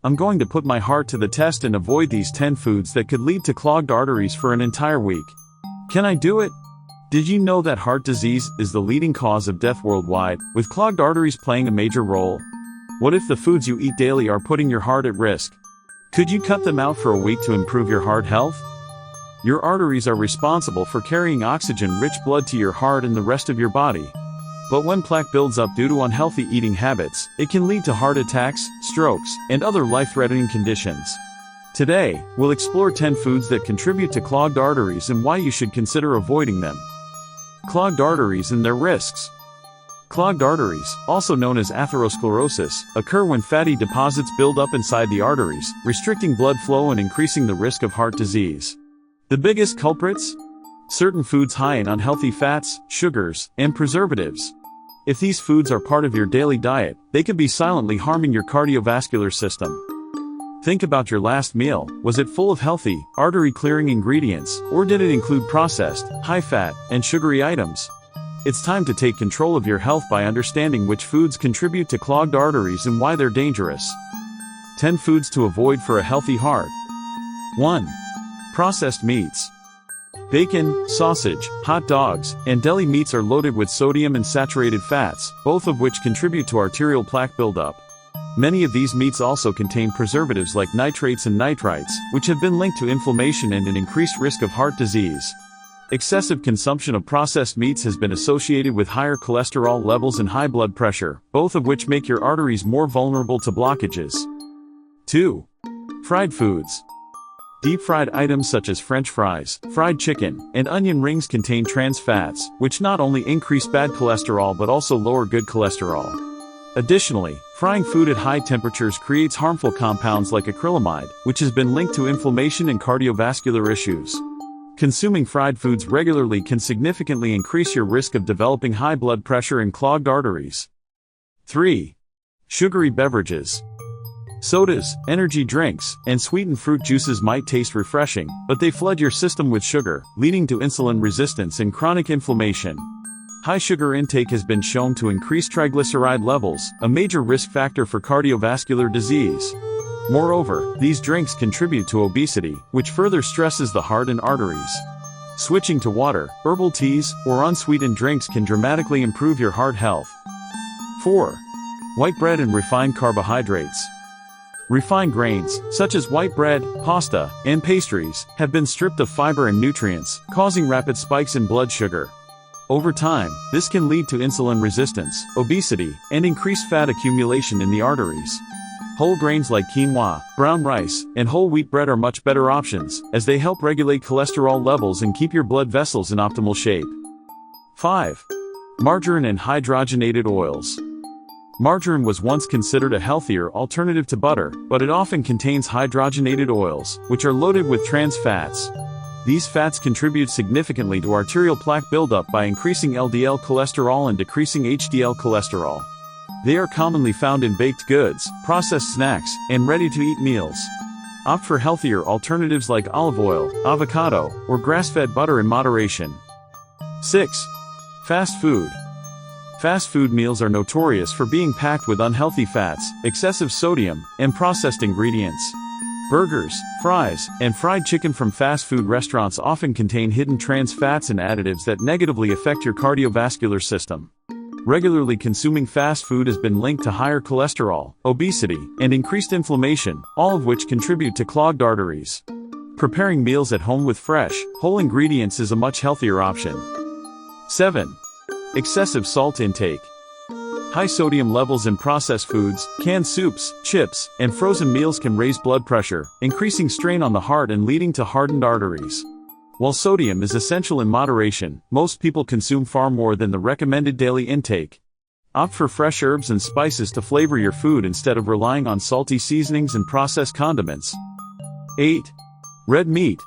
I'm going to put my heart to the test and avoid these 10 foods that could lead to clogged arteries for an entire week. Can I do it? Did you know that heart disease is the leading cause of death worldwide, with clogged arteries playing a major role? What if the foods you eat daily are putting your heart at risk? Could you cut them out for a week to improve your heart health? Your arteries are responsible for carrying oxygen-rich blood to your heart and the rest of your body. But when plaque builds up due to unhealthy eating habits, it can lead to heart attacks, strokes, and other life-threatening conditions. Today, we'll explore 10 foods that contribute to clogged arteries and why you should consider avoiding them. Clogged arteries and their risks. Clogged arteries, also known as atherosclerosis, occur when fatty deposits build up inside the arteries, restricting blood flow and increasing the risk of heart disease. The biggest culprits? Certain foods high in unhealthy fats, sugars, and preservatives. If these foods are part of your daily diet, they can be silently harming your cardiovascular system. Think about your last meal. Was it full of healthy, artery-clearing ingredients, or did it include processed, high-fat, and sugary items? It's time to take control of your health by understanding which foods contribute to clogged arteries and why they're dangerous. 10 foods to avoid for a healthy heart. 1. Processed meats. Bacon, sausage, hot dogs, and deli meats are loaded with sodium and saturated fats, both of which contribute to arterial plaque buildup. Many of these meats also contain preservatives like nitrates and nitrites, which have been linked to inflammation and an increased risk of heart disease. Excessive consumption of processed meats has been associated with higher cholesterol levels and high blood pressure, both of which make your arteries more vulnerable to blockages. 2. Fried foods. Deep-fried items such as French fries, fried chicken, and onion rings contain trans fats, which not only increase bad cholesterol but also lower good cholesterol. Additionally, frying food at high temperatures creates harmful compounds like acrylamide, which has been linked to inflammation and cardiovascular issues. Consuming fried foods regularly can significantly increase your risk of developing high blood pressure and clogged arteries. 3. Sugary beverages. Sodas, energy drinks, and sweetened fruit juices might taste refreshing, but they flood your system with sugar, leading to insulin resistance and chronic inflammation. High sugar intake has been shown to increase triglyceride levels, a major risk factor for cardiovascular disease. Moreover, these drinks contribute to obesity, which further stresses the heart and arteries. Switching to water, herbal teas, or unsweetened drinks can dramatically improve your heart health. 4. White bread and refined carbohydrates. Refined grains, such as white bread, pasta, and pastries, have been stripped of fiber and nutrients, causing rapid spikes in blood sugar. Over time, this can lead to insulin resistance, obesity, and increased fat accumulation in the arteries. Whole grains like quinoa, brown rice, and whole wheat bread are much better options, as they help regulate cholesterol levels and keep your blood vessels in optimal shape. 5. Margarine and hydrogenated oils. Margarine was once considered a healthier alternative to butter, but it often contains hydrogenated oils, which are loaded with trans fats. These fats contribute significantly to arterial plaque buildup by increasing LDL cholesterol and decreasing HDL cholesterol. They are commonly found in baked goods, processed snacks, and ready-to-eat meals. Opt for healthier alternatives like olive oil, avocado, or grass-fed butter in moderation. 6. Fast food. Fast food meals are notorious for being packed with unhealthy fats, excessive sodium, and processed ingredients. Burgers, fries, and fried chicken from fast food restaurants often contain hidden trans fats and additives that negatively affect your cardiovascular system. Regularly consuming fast food has been linked to higher cholesterol, obesity, and increased inflammation, all of which contribute to clogged arteries. Preparing meals at home with fresh, whole ingredients is a much healthier option. 7. Excessive salt intake. High sodium levels in processed foods, canned soups, chips, and frozen meals can raise blood pressure, increasing strain on the heart and leading to hardened arteries. While sodium is essential in moderation, most people consume far more than the recommended daily intake. Opt for fresh herbs and spices to flavor your food instead of relying on salty seasonings and processed condiments. 8. Red meat.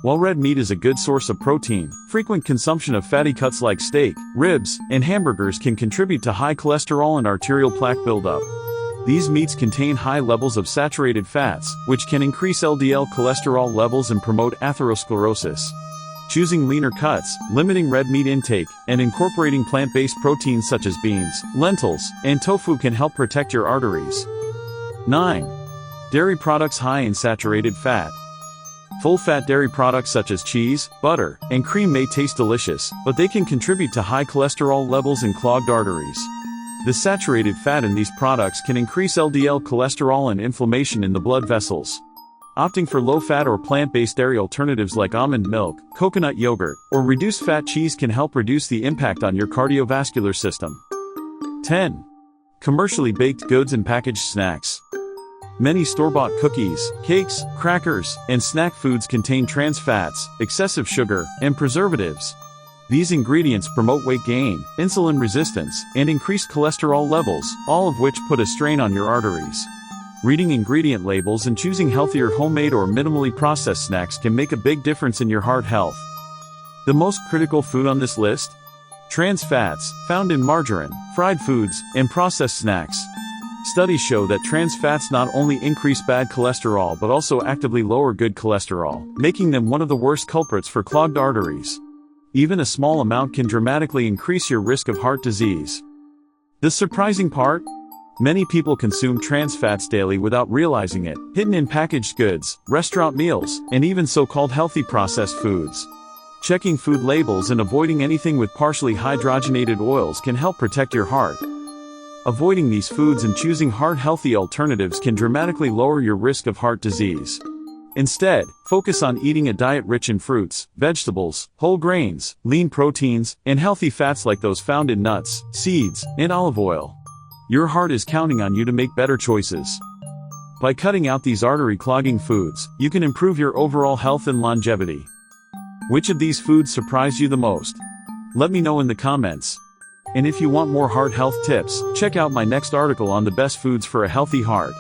While red meat is a good source of protein, frequent consumption of fatty cuts like steak, ribs, and hamburgers can contribute to high cholesterol and arterial plaque buildup. These meats contain high levels of saturated fats, which can increase LDL cholesterol levels and promote atherosclerosis. Choosing leaner cuts, limiting red meat intake, and incorporating plant-based proteins such as beans, lentils, and tofu can help protect your arteries. 9. Dairy products high in saturated fat. Full-fat dairy products such as cheese, butter, and cream may taste delicious, but they can contribute to high cholesterol levels and clogged arteries. The saturated fat in these products can increase LDL cholesterol and inflammation in the blood vessels. Opting for low-fat or plant-based dairy alternatives like almond milk, coconut yogurt, or reduced-fat cheese can help reduce the impact on your cardiovascular system. 10. Commercially baked goods and packaged snacks. Many store-bought cookies, cakes, crackers, and snack foods contain trans fats, excessive sugar, and preservatives. These ingredients promote weight gain, insulin resistance, and increased cholesterol levels, all of which put a strain on your arteries. Reading ingredient labels and choosing healthier homemade or minimally processed snacks can make a big difference in your heart health. The most critical food on this list? Trans fats, found in margarine, fried foods, and processed snacks. Studies show that trans fats not only increase bad cholesterol but also actively lower good cholesterol, making them one of the worst culprits for clogged arteries. Even a small amount can dramatically increase your risk of heart disease. The surprising part? Many people consume trans fats daily without realizing it, hidden in packaged goods, restaurant meals, and even so-called healthy processed foods. Checking food labels and avoiding anything with partially hydrogenated oils can help protect your heart. Avoiding these foods and choosing heart-healthy alternatives can dramatically lower your risk of heart disease. Instead, focus on eating a diet rich in fruits, vegetables, whole grains, lean proteins, and healthy fats like those found in nuts, seeds, and olive oil. Your heart is counting on you to make better choices. By cutting out these artery-clogging foods, you can improve your overall health and longevity. Which of these foods surprised you the most? Let me know in the comments. And if you want more heart health tips, check out my next article on the best foods for a healthy heart.